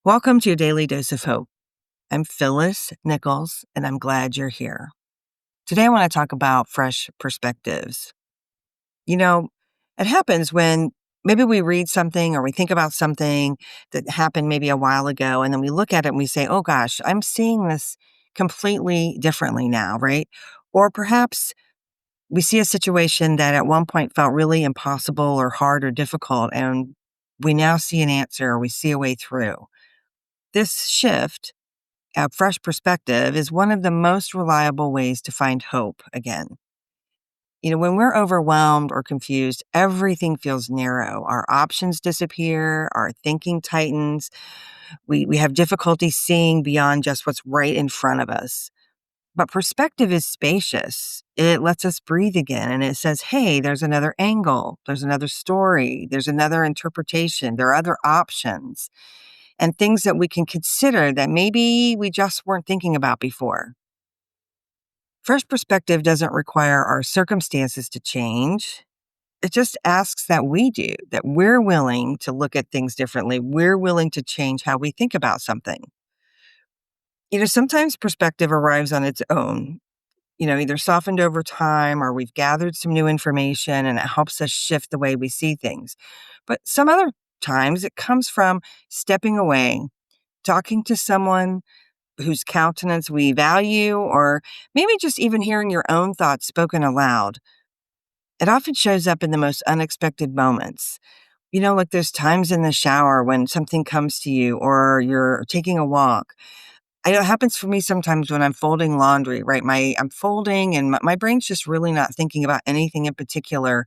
Welcome to your daily dose of hope. I'm Phyllis Nichols, and I'm glad you're here. Today, I want to talk about fresh perspectives. You know, it happens when maybe we read something or we think about something that happened maybe a while ago, and then we look at it and we say, oh gosh, I'm seeing this completely differently now, right? Or perhaps we see a situation that at one point felt really impossible or hard or difficult, and we now see an answer or we see a way through. This shift, a fresh perspective, is one of the most reliable ways to find hope again. When we're overwhelmed or confused, everything feels narrow. Our options disappear, our thinking tightens, we have difficulty seeing beyond just what's right in front of us. But perspective is spacious. It lets us breathe again and it says, hey, there's another angle, there's another story, there's another interpretation, there are other options and things that we can consider that maybe we just weren't thinking about before. Fresh perspective doesn't require our circumstances to change. It just asks that we do, that we're willing to look at things differently. We're willing to change how we think about something. Sometimes perspective arrives on its own, either softened over time or we've gathered some new information and it helps us shift the way we see things. But some other times it comes from stepping away, talking to someone whose countenance we value, or maybe just even hearing your own thoughts spoken aloud. It often shows up in the most unexpected moments. Like there's times in the shower when something comes to you, or you're taking a walk. I know it happens for me sometimes when I'm folding laundry, right? I'm folding and my brain's just really not thinking about anything in particular.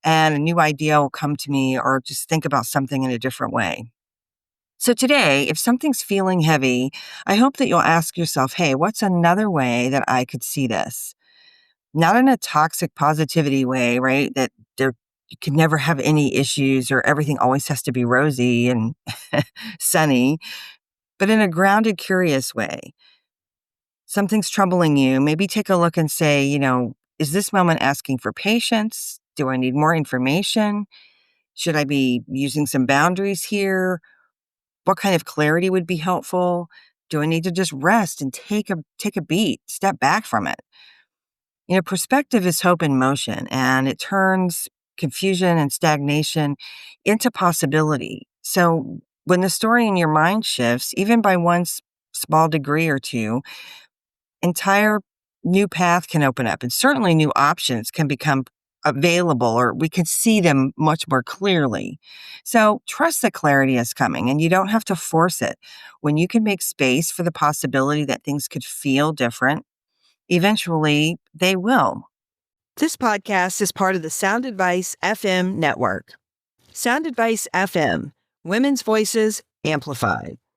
And a new idea will come to me, or just think about something in a different way. So today, if something's feeling heavy, I hope that you'll ask yourself, hey, what's another way that I could see this? Not in a toxic positivity way, right? That you can never have any issues or everything always has to be rosy and sunny, but in a grounded, curious way. Something's troubling you. Maybe take a look and say, is this moment asking for patience? Do I need more information? Should I be using some boundaries here? What kind of clarity would be helpful? Do I need to just rest and take a beat, step back from it? Perspective is hope in motion, and it turns confusion and stagnation into possibility. So when the story in your mind shifts, even by one small degree or two, entire new path can open up, and certainly new options can become available, or we can see them much more clearly. So trust that clarity is coming, and you don't have to force it. When you can make space for the possibility that things could feel different, eventually they will. This podcast is part of the Sound Advice FM network. Sound Advice FM, women's voices amplified.